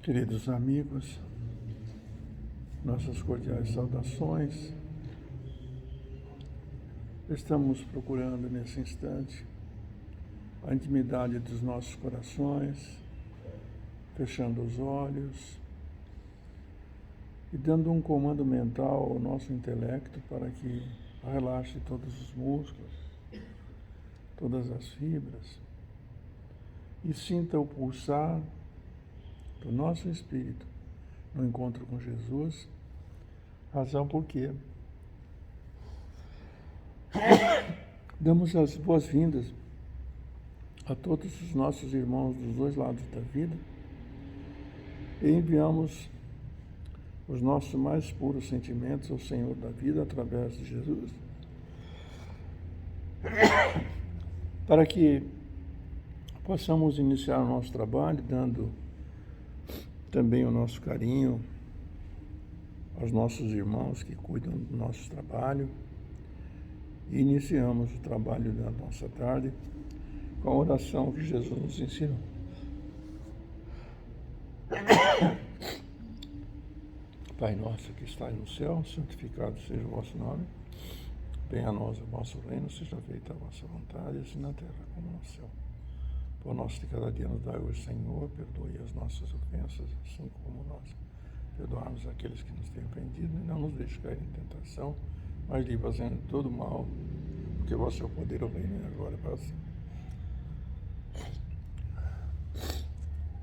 Queridos amigos, nossas cordiais saudações. Estamos procurando nesse instante a intimidade dos nossos corações, fechando os olhos e dando um comando mental ao nosso intelecto para que relaxe todos os músculos, todas as fibras e sinta o pulsar do nosso espírito no encontro com Jesus, razão por que damos as boas-vindas a todos os nossos irmãos dos dois lados da vida e enviamos os nossos mais puros sentimentos ao Senhor da vida através de Jesus, para que possamos iniciar o nosso trabalho dando também o nosso carinho aos nossos irmãos que cuidam do nosso trabalho. E iniciamos o trabalho da nossa tarde com a oração que Jesus nos ensinou. Pai nosso que estais no céu, santificado seja o vosso nome. Venha a nós o vosso reino, seja feita a vossa vontade, assim na terra como no céu. Pão nosso de cada dia nos dai hoje, Senhor, perdoe as nossas ofensas, assim como nós perdoarmos aqueles que nos têm ofendido, e não nos deixe cair em tentação, mas livra-nos de todo mal, porque o vosso é o poder, o reino e a glória para sempre.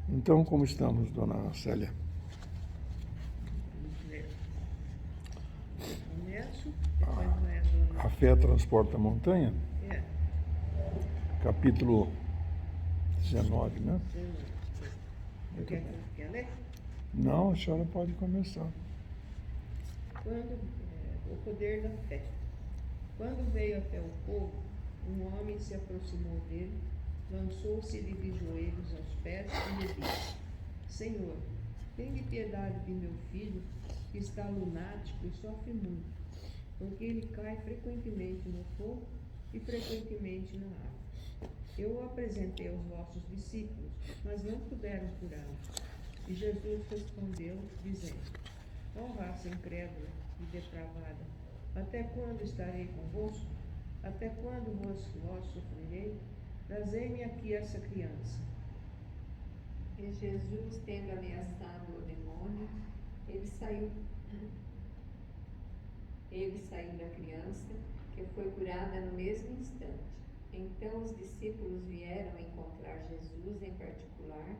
Então, como estamos, dona Célia? A fé transporta a montanha? É. Capítulo 19, né? Quer ler? Não, a senhora pode começar. O poder da fé. Quando veio até o povo, um homem se aproximou dele, lançou-se-lhe de joelhos aos pés e lhe disse: Senhor, tenha piedade de meu filho, que está lunático e sofre muito, porque ele cai frequentemente no fogo e frequentemente na água. Eu o apresentei aos vossos discípulos, mas não puderam curá-lo. E Jesus respondeu, dizendo: ó raça incrédula e depravada, até quando estarei convosco? Até quando vós sofrerei? Trazei-me aqui essa criança. E Jesus, tendo ameaçado o demônio, ele saiu da criança, que foi curada no mesmo instante. Então os discípulos vieram encontrar Jesus em particular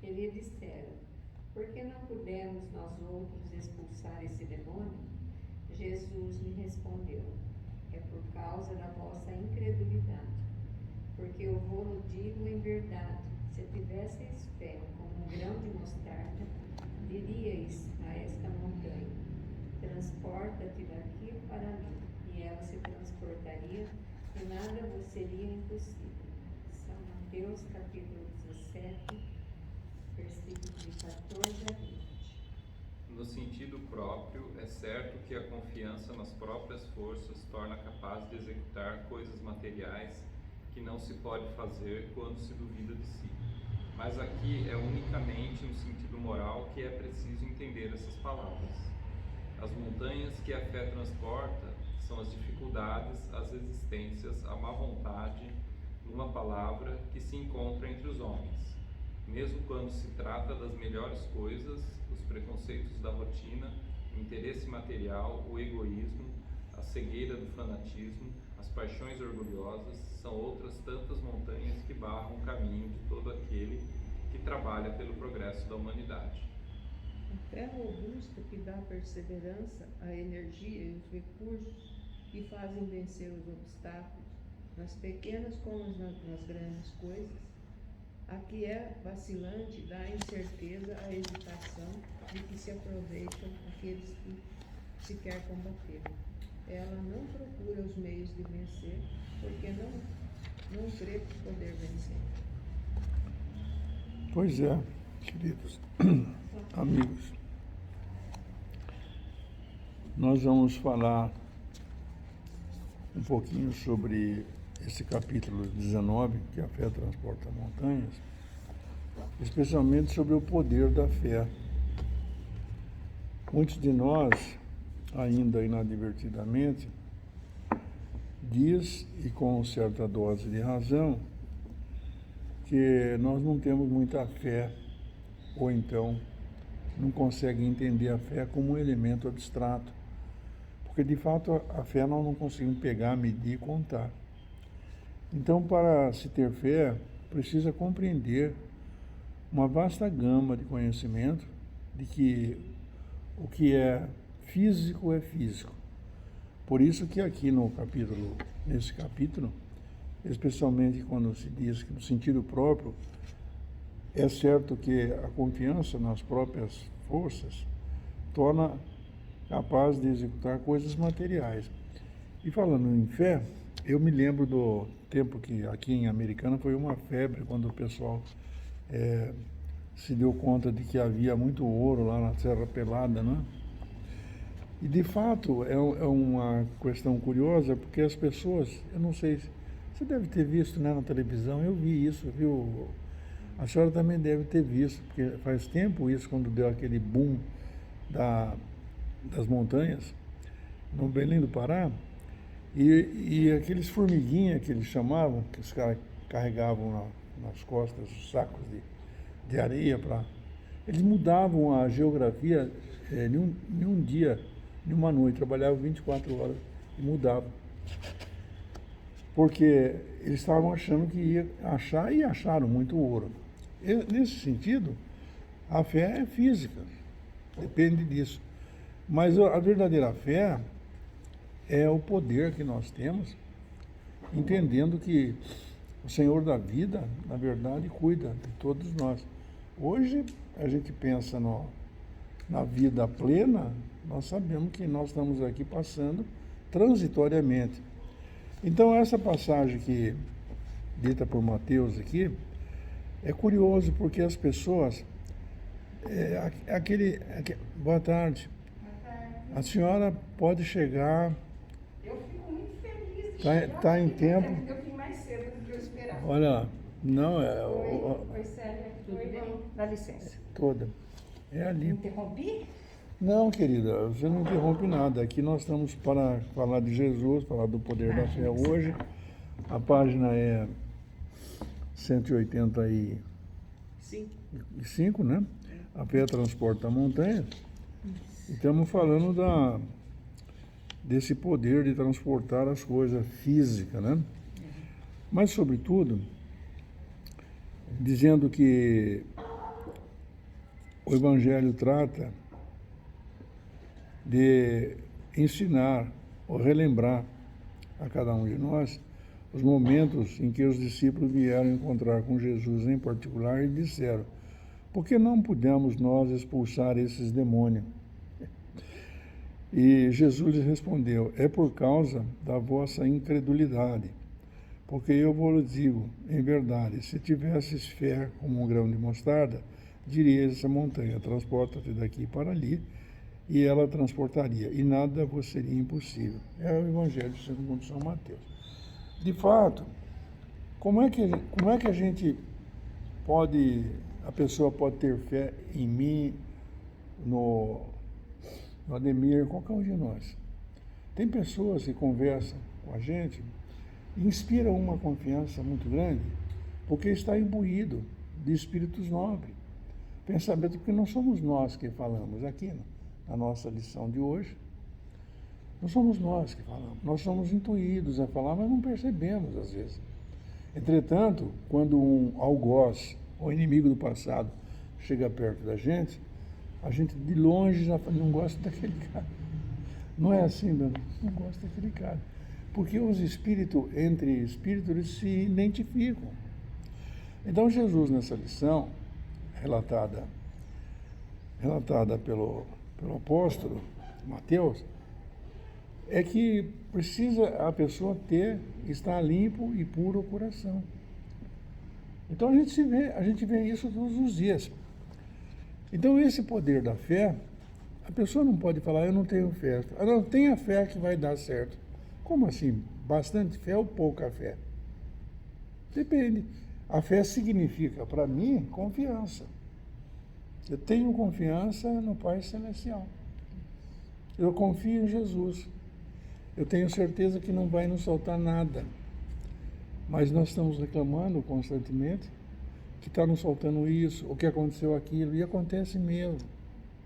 e lhe disseram: por que não pudemos nós outros expulsar esse demônio? Jesus lhe respondeu: é por causa da vossa incredulidade. Porque eu vou-lo digo em verdade, se tivesseis fé como um grão de mostarda, diríeis a esta montanha: transporta-te daqui para ali, e ela se transportaria, e nada vos seria impossível. São Mateus capítulo 17, versículos de 14 a 20. No sentido próprio, é certo que a confiança nas próprias forças torna capaz de executar coisas materiais que não se pode fazer quando se duvida de si. Mas aqui é unicamente no sentido moral que é preciso entender essas palavras. As montanhas que a fé transporta são as dificuldades, as resistências, a má vontade, numa palavra, que se encontra entre os homens. Mesmo quando se trata das melhores coisas, os preconceitos da rotina, o interesse material, o egoísmo, a cegueira do fanatismo, as paixões orgulhosas, são outras tantas montanhas que barram o caminho de todo aquele que trabalha pelo progresso da humanidade. A fé robusta que dá perseverança, a energia e os recursos que fazem vencer os obstáculos, nas pequenas como nas grandes coisas. A que é vacilante dá a incerteza, a hesitação de que se aproveitam aqueles que se quer combater. Ela não procura os meios de vencer, porque não crê poder vencer. Pois é, queridos amigos. Nós vamos falar um pouquinho sobre esse capítulo 19, que a fé transporta montanhas, especialmente sobre o poder da fé. Muitos de nós, ainda inadvertidamente, diz, e com certa dose de razão, que nós não temos muita fé, ou então não conseguem entender a fé como um elemento abstrato. Porque, de fato, a fé nós não conseguimos pegar, medir e contar. Então, para se ter fé, precisa compreender uma vasta gama de conhecimento de que o que é físico é físico. Por isso que aqui nesse capítulo, especialmente quando se diz que no sentido próprio, é certo que a confiança nas próprias forças torna capaz de executar coisas materiais. E falando em fé, eu me lembro do tempo que aqui em Americana foi uma febre, quando o pessoal se deu conta de que havia muito ouro lá na Serra Pelada, né? E, de fato, é uma questão curiosa, porque as pessoas, eu não sei, você deve ter visto, né, na televisão, eu vi isso, viu? A senhora também deve ter visto, porque faz tempo isso, quando deu aquele boom das montanhas, no Belém do Pará, e aqueles formiguinhas que eles chamavam, que os caras carregavam nas costas os sacos de areia para... Eles mudavam a geografia em um dia, em uma noite, trabalhavam 24 horas e mudavam. Porque eles estavam achando que ia achar e acharam muito ouro. Nesse sentido, a fé é física, depende disso. Mas a verdadeira fé é o poder que nós temos, entendendo que o Senhor da vida, na verdade, cuida de todos nós. Hoje, a gente pensa na vida plena, nós sabemos que nós estamos aqui passando transitoriamente. Então, essa passagem que dita por Mateus aqui, é curioso porque as pessoas... Boa tarde. A senhora pode chegar... Eu fico muito feliz de chegar. Tá em tempo. Eu vim mais cedo do que eu esperava. Olha lá, não Oi, Célia. Tudo Oi, bem? bom. Dá licença. toda. É ali. Interrompi? Não, querida, você não interrompe nada. Aqui nós estamos para falar de Jesus, falar do poder da fé hoje. A página é 185, né? A fé transporta a montanha. E estamos falando desse poder de transportar as coisas físicas, né? Mas, sobretudo, dizendo que o Evangelho trata de ensinar ou relembrar a cada um de nós os momentos em que os discípulos vieram encontrar com Jesus em particular e disseram: por que não pudemos nós expulsar esses demônios? E Jesus lhes respondeu: é por causa da vossa incredulidade. Porque eu vos digo, em verdade, se tivesses fé como um grão de mostarda, dirias essa montanha: transporta-te daqui para ali, e ela transportaria, e nada vos seria impossível. É o Evangelho segundo São Mateus. De fato, como é que a gente pode, a pessoa pode ter fé em mim, no Ademir, qualquer um de nós? Tem pessoas que conversam com a gente e inspiram uma confiança muito grande, porque está imbuído de espíritos nobres. Pensamento que não somos nós que falamos aqui, na nossa lição de hoje. Não somos nós que falamos, nós somos intuídos a falar, mas não percebemos às vezes. Entretanto, quando um algoz, ou inimigo do passado, chega perto da gente, a gente de longe já fala: não gosta daquele cara. Não é assim, não gosta daquele cara. Porque os espíritos, entre espíritos, eles se identificam. Então, Jesus, nessa lição, relatada pelo apóstolo Mateus, é que precisa a pessoa estar limpo e puro o coração. Então a gente vê isso todos os dias. Então esse poder da fé, a pessoa não pode falar: eu não tenho fé. Não, tenha fé que vai dar certo. Como assim? Bastante fé ou pouca fé? Depende. A fé significa, para mim, confiança. Eu tenho confiança no Pai Celestial. Eu confio em Jesus. Eu tenho certeza que não vai nos faltar nada. Mas nós estamos reclamando constantemente que está nos faltando isso, ou que aconteceu aquilo. E acontece mesmo.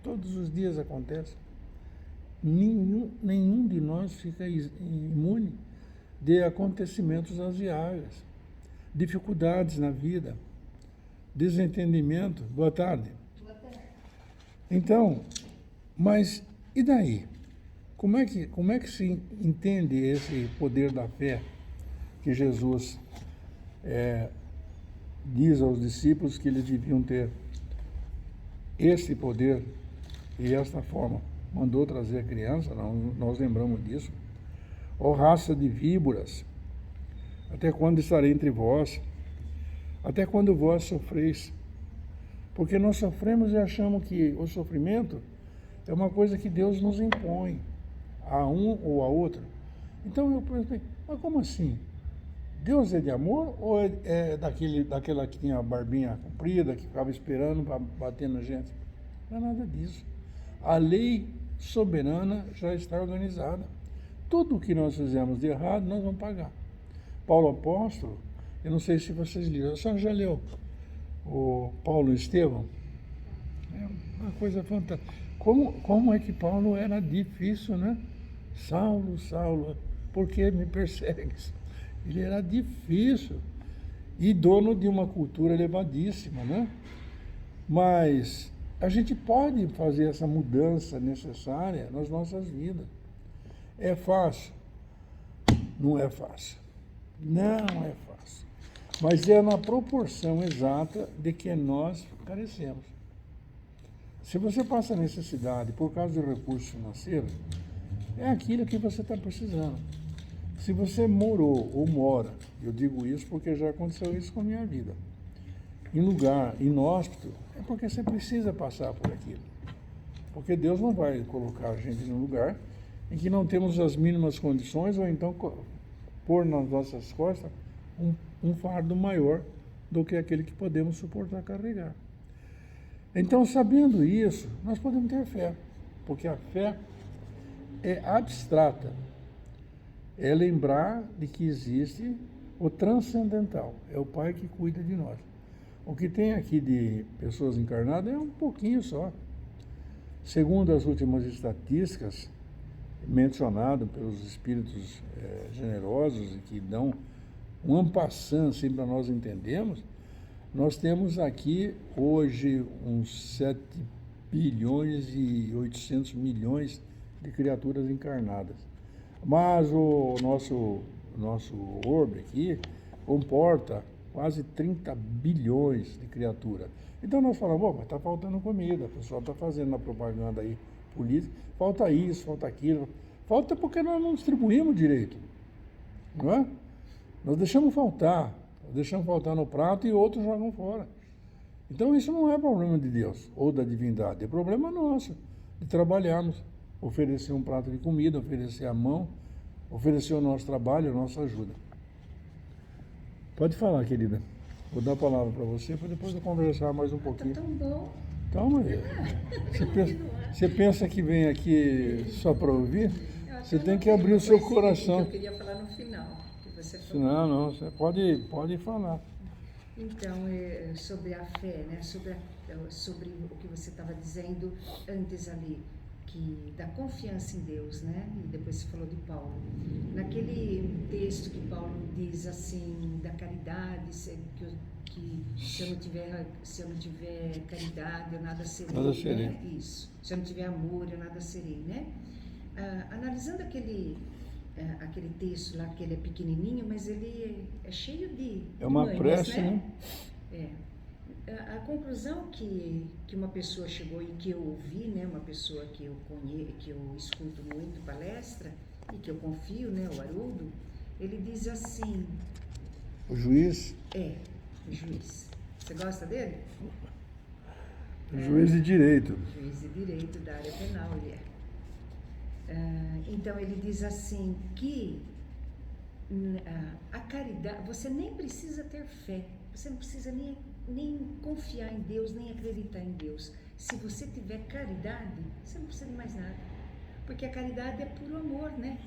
Todos os dias acontece. Nenhum de nós fica imune de acontecimentos aziagas, dificuldades na vida, desentendimento. Boa tarde. Boa tarde. Então, mas e daí? Como é que se entende esse poder da fé que Jesus diz aos discípulos que eles deviam ter esse poder e esta forma? Mandou trazer a criança, nós lembramos disso. Ó raça de víboras, até quando estarei entre vós? Até quando vós sofreis? Porque nós sofremos e achamos que o sofrimento é uma coisa que Deus nos impõe, a um ou a outro. Então eu pensei, mas como assim? Deus é de amor ou é daquela que tinha a barbinha comprida, que ficava esperando para bater na gente? Não é nada disso. A lei soberana já está organizada. Tudo o que nós fizemos de errado, nós vamos pagar. Paulo Apóstolo, eu não sei se vocês leram, a senhora já leu o Paulo e Estevão? É uma coisa fantástica. Como é que Paulo era difícil, né? Saulo, Saulo, por que me persegues? Ele era difícil e dono de uma cultura elevadíssima, né? Mas a gente pode fazer essa mudança necessária nas nossas vidas. É fácil? Não é fácil. Não é fácil. Mas é na proporção exata de que nós carecemos. Se você passa necessidade por causa do recurso financeiro, é aquilo que você está precisando. Se você morou ou mora, eu digo isso porque já aconteceu isso com a minha vida, em lugar inóspito, é porque você precisa passar por aquilo. Porque Deus não vai colocar a gente num lugar em que não temos as mínimas condições, ou então pôr nas nossas costas um fardo maior do que aquele que podemos suportar carregar. Então, sabendo isso, nós podemos ter fé, porque a fé é abstrata. É lembrar de que existe o transcendental, é o Pai que cuida de nós. O que tem aqui de pessoas encarnadas é um pouquinho só. Segundo as últimas estatísticas, mencionado pelos espíritos generosos e que dão um en passant, assim, para nós entendermos, nós temos aqui hoje uns 7 bilhões e 800 milhões de criaturas encarnadas. Mas o nosso orbe aqui comporta quase 30 bilhões de criaturas. Então nós falamos, mas está faltando comida, o pessoal está fazendo uma propaganda aí política, falta isso, falta aquilo. Falta porque nós não distribuímos direito, não é? Nós deixamos faltar no prato e outros jogam fora. Então isso não é problema de Deus ou da divindade, é problema nosso, de trabalharmos, oferecer um prato de comida, oferecer a mão, oferecer o nosso trabalho, a nossa ajuda. Pode falar, querida. Vou dar a palavra para você, para depois eu conversar mais um pouquinho. Tá tão bom. Então, Maria, você pensa que vem aqui só para ouvir? Você tem que abrir o seu coração. Eu queria falar no final, que você falou. Não, você pode falar. Então, sobre a fé, né? sobre o que você estava dizendo antes ali, da confiança em Deus, né? E depois você falou de Paulo. Naquele texto que Paulo diz assim, da caridade, que se eu não tiver caridade, eu nada serei. Nada serei. Né? Isso. Se eu não tiver amor, eu nada serei, né? Analisando aquele texto lá, que ele é pequenininho, mas ele é cheio de É uma manhas, prece, né? né? A conclusão que uma pessoa chegou e que eu ouvi, né, uma pessoa que eu conheço, que eu escuto muito palestra e que eu confio, né, o Haroldo, ele diz assim... O juiz? O juiz. Você gosta dele? O juiz de direito. Juiz de direito da área penal, ele é. Então ele diz assim que a caridade, você nem precisa ter fé, você não precisa nem confiar em Deus, nem acreditar em Deus. Se você tiver caridade, você não precisa de mais nada. Porque a caridade é puro amor, né?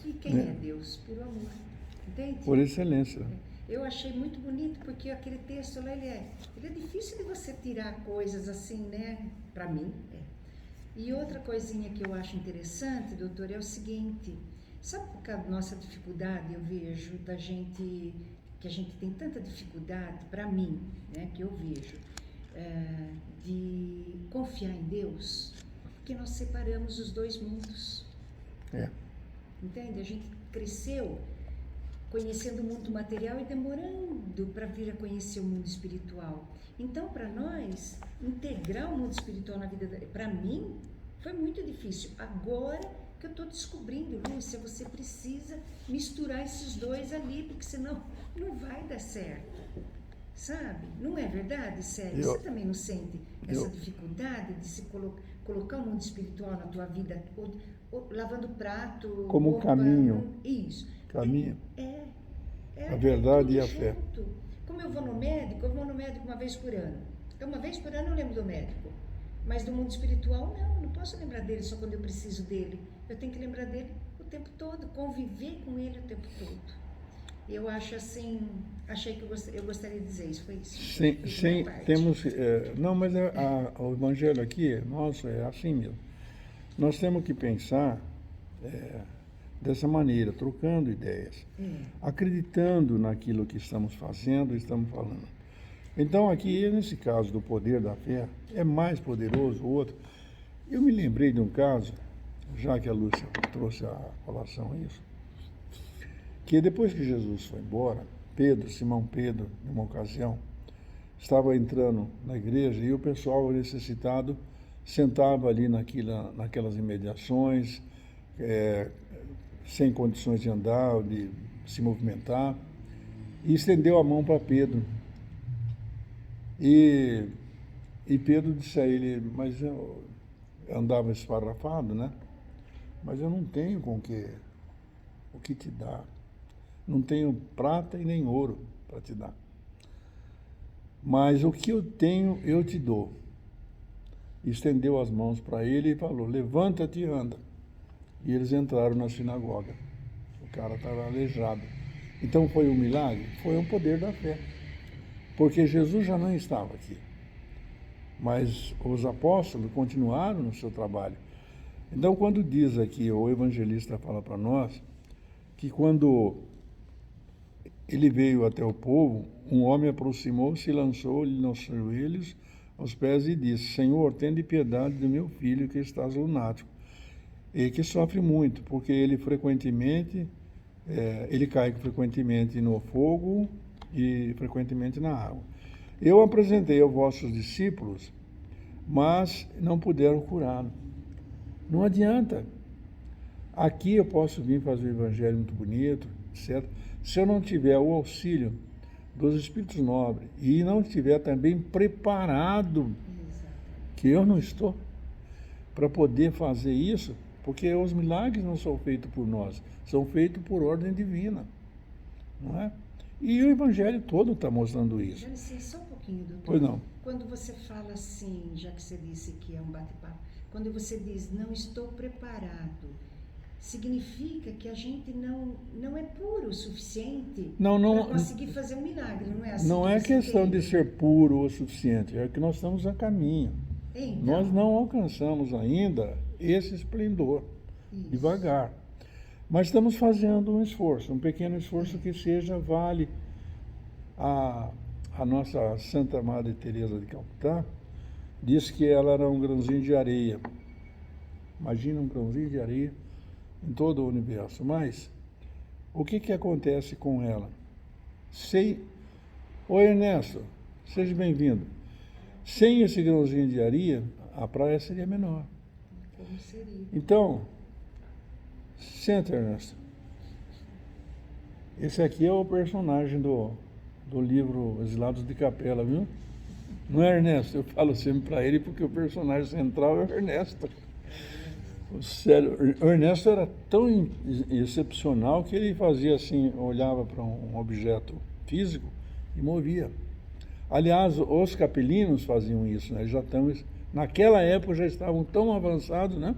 E quem é Deus? Puro amor. Entende? Por excelência. Eu achei muito bonito, porque aquele texto lá, ele é difícil de você tirar coisas assim, né? Para mim, é. E outra coisinha que eu acho interessante, doutor, é o seguinte: sabe qual que é a nossa dificuldade, eu vejo, que a gente tem tanta dificuldade, para mim, né, que eu vejo, de confiar em Deus, porque nós separamos os dois mundos. Entende? A gente cresceu conhecendo o mundo material e demorando para vir a conhecer o mundo espiritual. Então, para nós, integrar o mundo espiritual na vida, para mim, foi muito difícil. Agora que eu estou descobrindo, Lúcia, você precisa misturar esses dois ali, porque senão não vai dar certo. Sabe? Não é verdade, Célia? Você também não sente essa dificuldade de se colocar o mundo espiritual na tua vida, ou lavando prato, como roupa, caminho. Isso. Caminho. É a verdade e a junto. fé. Como eu vou no médico uma vez por ano. Então, uma vez por ano eu lembro do médico. Mas do mundo espiritual, não posso lembrar dele só quando eu preciso dele. Eu tenho que lembrar dele o tempo todo, conviver com ele o tempo todo. Eu acho assim, achei que eu gostaria de dizer isso, foi isso. Sim, temos... não, mas o Evangelho aqui, nossa, é assim mesmo. Nós temos que pensar dessa maneira, trocando ideias, acreditando naquilo que estamos fazendo e estamos falando. Então, aqui, nesse caso do poder da fé, é mais poderoso o outro. Eu me lembrei de um caso, já que a Lúcia trouxe a colação isso, que depois que Jesus foi embora, Simão Pedro, numa ocasião, estava entrando na igreja e o pessoal necessitado sentava ali naquelas imediações, sem condições de andar, de se movimentar, e estendeu a mão para Pedro. E Pedro disse a ele, mas eu andava esfarrapado, né? Mas eu não tenho o que te dar. Não tenho prata e nem ouro para te dar. Mas o que eu tenho, eu te dou. Estendeu as mãos para ele e falou, levanta-te e anda. E eles entraram na sinagoga. O cara estava aleijado. Então foi um milagre? Foi um poder da fé. Porque Jesus já não estava aqui. Mas os apóstolos continuaram no seu trabalho. Então, quando diz aqui, o evangelista fala para nós, que quando ele veio até o povo, um homem aproximou-se e lançou-lhe nos joelhos aos pés e disse, Senhor, tende piedade do meu filho que está lunático, e que sofre muito, porque ele cai frequentemente no fogo e frequentemente na água. Eu apresentei aos vossos discípulos, mas não puderam curá-lo. Não adianta. Aqui eu posso vir fazer o evangelho muito bonito, etc. Se eu não tiver o auxílio dos espíritos nobres e não estiver também preparado, que eu não estou, para poder fazer isso, porque os milagres não são feitos por nós, são feitos por ordem divina, não é? E o evangelho todo está mostrando isso. Já sei, só um pouquinho, doutor. Pois não. Quando você fala assim, já que você disse que é um bate-papo, quando você diz, não estou preparado, significa que a gente não é puro o suficiente para conseguir fazer um milagre, não é assim? Não é questão de ser puro o suficiente, é que nós estamos a caminho. Então, nós não alcançamos ainda esse esplendor, isso. Devagar. Mas estamos fazendo um esforço, um pequeno esforço que seja vale. A nossa Santa Madre Teresa de Calcutá disse que ela era um grãozinho de areia. Imagina um grãozinho de areia em todo o universo. Mas o que acontece com ela? Oi, Ernesto, seja bem-vindo. Sem esse grãozinho de areia, a praia seria menor. Como seria? Então, senta, Ernesto. Esse aqui é o personagem do livro Exilados de Capela, viu? Não é Ernesto? Eu falo sempre para ele porque o personagem central é o Ernesto. Sério, o Ernesto era tão excepcional que ele fazia assim, olhava para um objeto físico e movia. Aliás, os capelinos faziam isso, né? Eles já estão, naquela época já estavam tão avançados, né?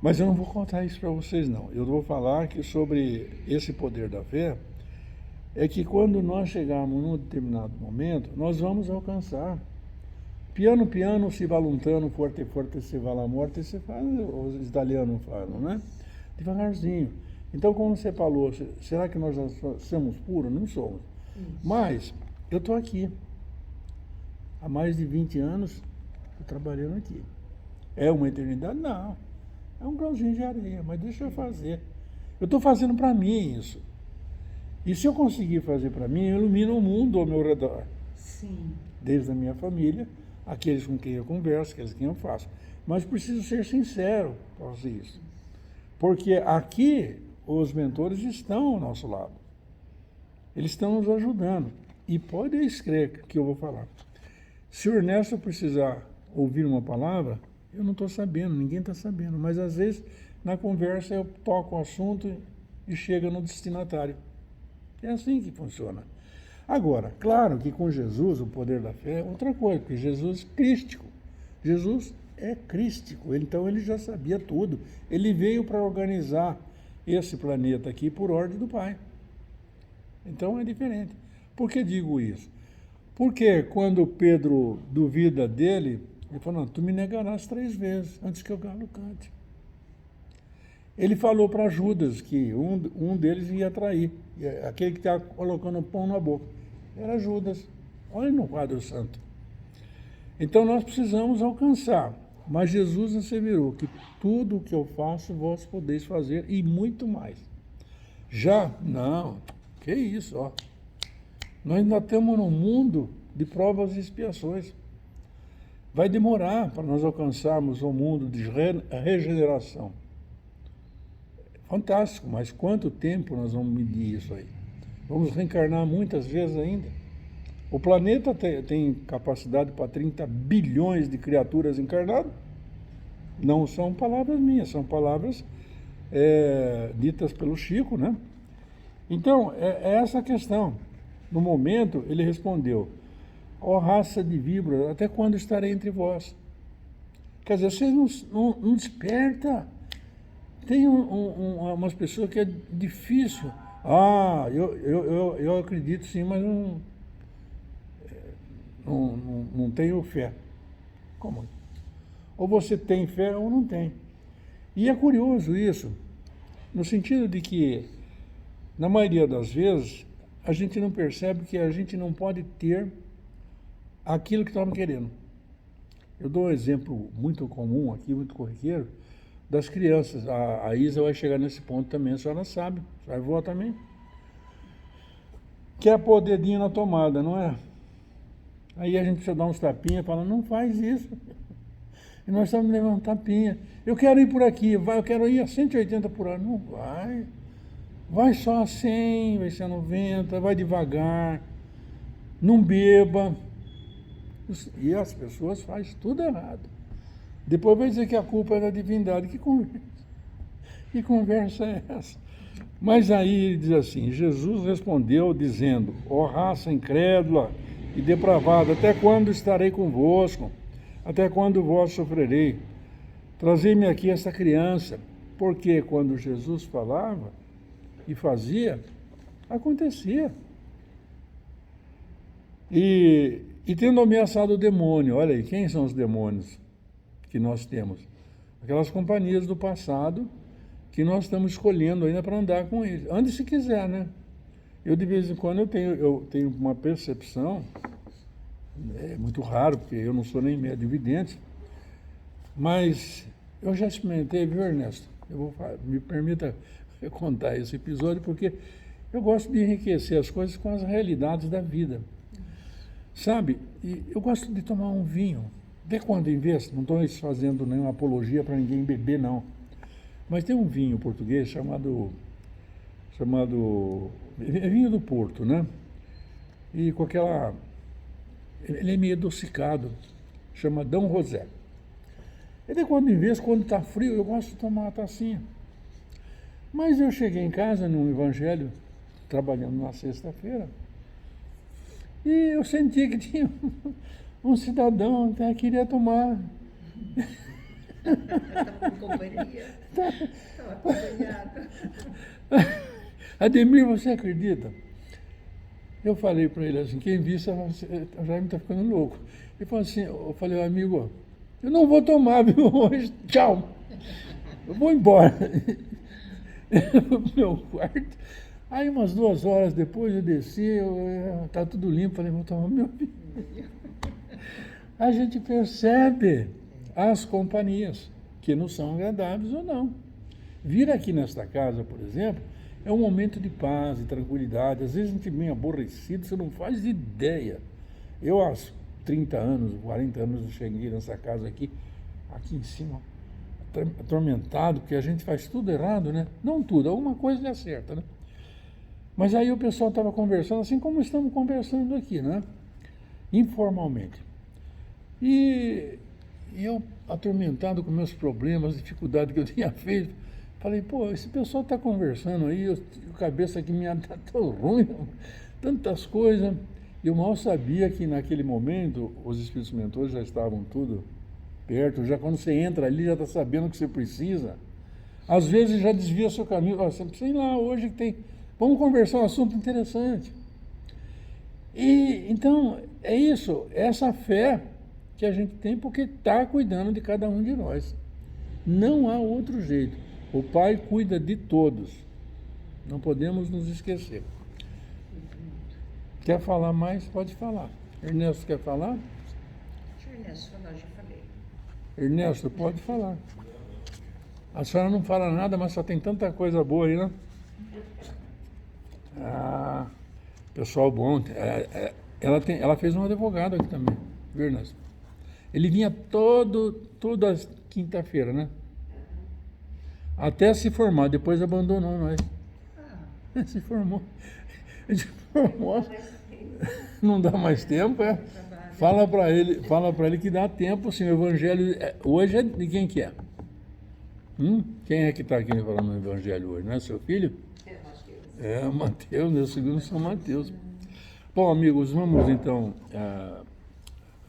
Mas eu não vou contar isso para vocês, não. Eu vou falar que sobre esse poder da fé é que quando nós chegarmos num determinado momento, nós vamos alcançar. Piano, piano, si va lontano, forte, forte, se va la morte, se faz, os italianos falam, né? Devagarzinho. Então, como você falou, será que nós já somos puros? Não somos. Mas eu estou aqui. Há mais de 20 anos, estou trabalhando aqui. É uma eternidade? Não. É um grauzinho de areia, mas deixa eu fazer. Eu estou fazendo para mim isso. E se eu conseguir fazer para mim, eu ilumino o mundo ao meu redor. Sim. Desde a minha família, aqueles com quem eu converso, aqueles com quem eu faço. Mas preciso ser sincero para fazer isso. Porque aqui os mentores estão ao nosso lado. Eles estão nos ajudando. E pode escrever que eu vou falar. Se o Ernesto precisar ouvir uma palavra, eu não estou sabendo, ninguém está sabendo. Mas às vezes, na conversa, eu toco o assunto e chega no destinatário. É assim que funciona. Agora, claro que com Jesus, o poder da fé é outra coisa, porque Jesus é crístico. Jesus é crístico, então ele já sabia tudo. Ele veio para organizar esse planeta aqui por ordem do Pai. Então é diferente. Por que digo isso? Porque quando Pedro duvida dele, ele falou, não, tu me negarás 3 vezes antes que o galo cante. Ele falou para Judas que um deles ia trair, aquele que está colocando pão na boca. Era Judas. Olha no quadro santo. Então nós precisamos alcançar. Mas Jesus asseverou que tudo o que eu faço, vós podeis fazer e muito mais. Já? Não. Que isso, ó. Nós ainda estamos num mundo de provas e expiações. Vai demorar para nós alcançarmos o mundo de regeneração. Fantástico, mas quanto tempo nós vamos medir isso aí? Vamos reencarnar muitas vezes ainda. O planeta tem capacidade para 30 bilhões de criaturas encarnadas. Não são palavras minhas, são palavras ditas pelo Chico, né? Então, é essa a questão. No momento, ele respondeu, ó raça de víboras, até quando estarei entre vós? Quer dizer, vocês não despertam. Tem umas pessoas que é difícil. Eu acredito sim, mas não tenho fé. Como? Ou você tem fé ou não tem. E é curioso isso, no sentido de que, na maioria das vezes, a gente não percebe que a gente não pode ter aquilo que estamos querendo. Eu dou um exemplo muito comum aqui, muito corriqueiro, das crianças. A Isa vai chegar nesse ponto também, a senhora sabe, a senhora voa também. Quer pôr o dedinho na tomada, não é? Aí a gente precisa dar uns tapinhas e fala, não faz isso. E nós estamos levando tapinha. Eu quero ir por aqui, eu quero ir a 180 por hora. Não vai. Vai só a 100, vai ser a 90, vai devagar. Não beba. E as pessoas fazem tudo errado. Depois vai dizer que a culpa é da divindade. Que conversa é essa? Mas aí ele diz assim, Jesus respondeu dizendo, ó raça incrédula e depravada, até quando estarei convosco? Até quando vós sofrerei? Trazei-me aqui essa criança. Porque quando Jesus falava e fazia, acontecia. E tendo ameaçado o demônio, olha aí, quem são os demônios que nós temos? Aquelas companhias do passado que nós estamos escolhendo ainda para andar com eles. Ande se quiser, né? Eu, de vez em quando, eu tenho uma percepção, é muito raro, porque eu não sou nem médium vidente, mas eu já experimentei, viu, Ernesto? Me permita contar esse episódio, porque eu gosto de enriquecer as coisas com as realidades da vida. Sabe, e eu gosto de tomar um vinho. De quando em vez, não estou fazendo nenhuma apologia para ninguém beber, não. Mas tem um vinho português chamado é vinho do Porto, né? E com aquela... Ele é meio adocicado, chama Dom José. E de quando em vez, quando está frio, eu gosto de tomar uma tacinha. Mas eu cheguei em casa num evangelho, trabalhando na sexta-feira, e eu senti que tinha um cidadão que queria tomar. Estava com companhia. Estava acompanhado. Ademir, você acredita? Eu falei para ele assim, quem viu, o Jaime está ficando louco. Ele falou assim, eu falei, amigo, eu não vou tomar, viu, hoje, tchau. Eu vou embora. Eu fui pro meu quarto. Aí umas 2 horas depois eu desci, tá tudo limpo, falei, vou tomar meu vinho. A gente percebe as companhias, que não são agradáveis ou não. Vir aqui nesta casa, por exemplo, é um momento de paz e tranquilidade. Às vezes a gente vem aborrecido, você não faz ideia. Eu, há 30 anos, 40 anos, eu cheguei nessa casa aqui em cima, atormentado, porque a gente faz tudo errado, né? Não tudo, alguma coisa dá certo, né? Mas aí o pessoal estava conversando, assim como estamos conversando aqui, né? Informalmente. E eu, atormentado com meus problemas, dificuldades que eu tinha feito, falei, pô, esse pessoal está conversando aí, a cabeça aqui minha está tão ruim, tantas coisas. Eu mal sabia que naquele momento os espíritos mentores já estavam tudo perto, já quando você entra ali já está sabendo o que você precisa. Às vezes já desvia seu caminho, você precisa ir lá hoje que tem, vamos conversar um assunto interessante. E então é isso, essa fé que a gente tem porque está cuidando de cada um de nós. Não há outro jeito. O Pai cuida de todos. Não podemos nos esquecer. Quer falar mais? Pode falar. Ernesto, quer falar? Deixa o Ernesto falar, já falei. Ernesto, pode falar. A senhora não fala nada, mas só tem tanta coisa boa aí, né? Ah, pessoal bom. Ela fez um advogado aqui também, viu, Ernesto? Ele vinha toda quinta-feira, né? Até se formar, depois abandonou nós. Se formou. Não dá mais tempo, é? Fala para ele que dá tempo, sim. O evangelho hoje é de quem que é? Quem é que está aqui falando no evangelho hoje? Não é seu filho? É Mateus, meu segundo São Mateus. Bom, amigos, vamos então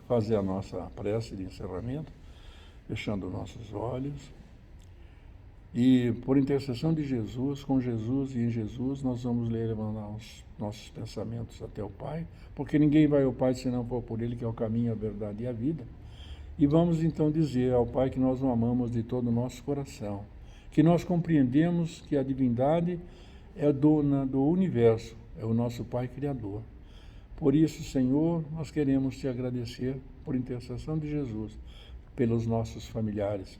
fazer a nossa prece de encerramento, fechando nossos olhos. E por intercessão de Jesus, com Jesus e em Jesus, nós vamos levar os nossos pensamentos até o Pai, porque ninguém vai ao Pai se não for por Ele, que é o caminho, a verdade e a vida. E vamos então dizer ao Pai que nós o amamos de todo o nosso coração, que nós compreendemos que a divindade é dona do universo, é o nosso Pai Criador. Por isso, Senhor, nós queremos te agradecer por intercessão de Jesus, pelos nossos familiares,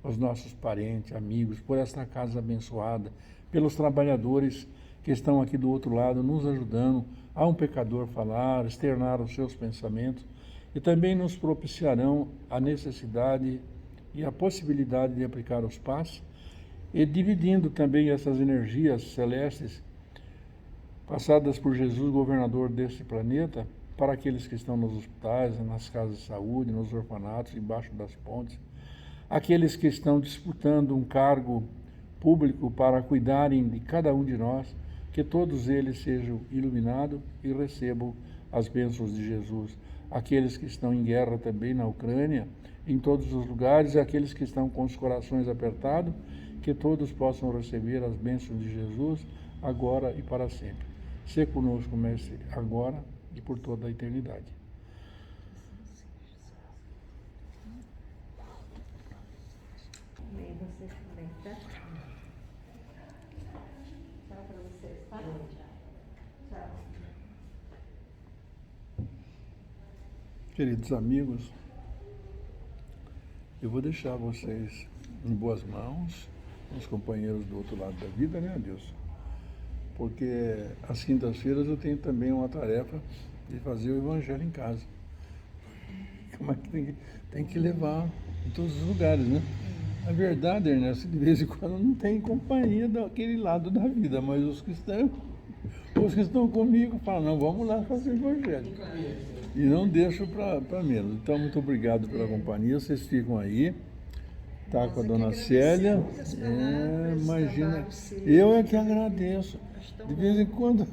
os nossos parentes, amigos, por esta casa abençoada, pelos trabalhadores que estão aqui do outro lado nos ajudando a um pecador falar, externar os seus pensamentos, e também nos propiciarão a necessidade e a possibilidade de aplicar os passos e dividindo também essas energias celestes passadas por Jesus, governador deste planeta, para aqueles que estão nos hospitais, nas casas de saúde, nos orfanatos, embaixo das pontes, aqueles que estão disputando um cargo público para cuidarem de cada um de nós, que todos eles sejam iluminados e recebam as bênçãos de Jesus. Aqueles que estão em guerra também na Ucrânia, em todos os lugares, e aqueles que estão com os corações apertados, que todos possam receber as bênçãos de Jesus, agora e para sempre. Sê conosco, Mestre, agora e por toda a eternidade. Bem, você também, tá? Tchau para vocês, tá? Tchau. Queridos amigos, eu vou deixar vocês em boas mãos, os companheiros do outro lado da vida, né, Deus? Porque às quintas-feiras eu tenho também uma tarefa de fazer o evangelho em casa. Como é que tem que levar em todos os lugares, né? A verdade, Ernesto, de vez em quando não tem companhia daquele lado da vida, mas os que estão comigo falam, não, vamos lá fazer o evangelho. E não deixo para menos. Então, muito obrigado pela companhia, vocês ficam aí. estar com a Nós dona é que Célia. agradecemos as palavras, Imagina. trabalho seu. Eu é que agradeço. Acho tão De bom. vez em quando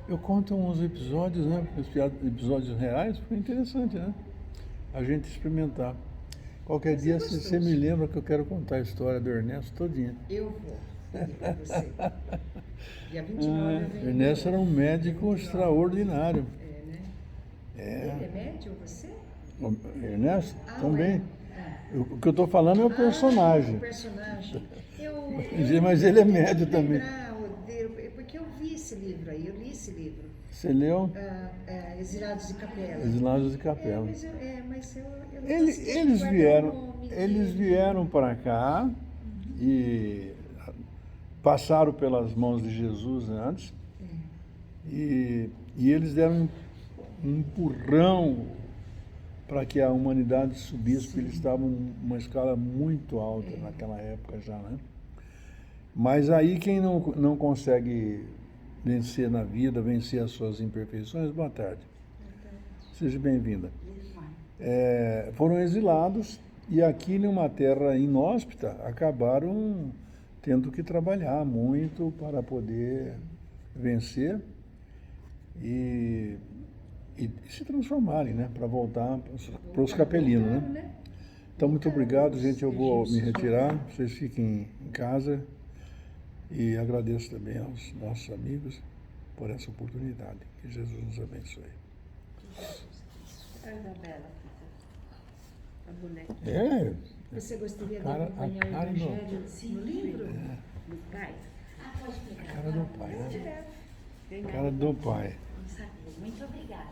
eu conto uns episódios, né? Episódios reais, foi interessante, né? A gente experimentar. Qualquer Mas é dia gostoso. você me lembra que eu quero contar a história do Ernesto todinha. Eu vou pedir para você. Dia 29 eu venho. Ernesto era um médico extraordinário. É, né? É. Ele é médium, você? O Ernesto Ah, também. é. O que eu estou falando é o O personagem. personagem. Mas ele é eu médio tento também. lembrar porque eu vi esse livro aí, eu li esse livro. Você leu Exilados de Capela. Exilados de Capela. Mas eu não Eles, consegui eles guardar o vieram, nome eles dele. vieram para cá e passaram pelas mãos de Jesus antes e eles deram um empurrão para que a humanidade subisse, porque eles estavam numa escala muito alta naquela época já, né? Mas aí quem não consegue vencer na vida, vencer as suas imperfeições, boa tarde. Seja bem-vinda. Foram exilados e aqui numa terra inóspita acabaram tendo que trabalhar muito para poder vencer e se transformarem, né? Para voltar para os capelinos, né? Então, muito obrigado, gente. Eu vou me retirar. Vocês fiquem em casa e agradeço também aos nossos amigos por essa oportunidade. Que Jesus nos abençoe. A Isabela, a boneca. É, Você gostaria de Cara- acompanhar a cara o Evangelho no livro? Do pai. a cara do Pai, né? Tem A cara do Pai. Não sabia. Muito obrigada.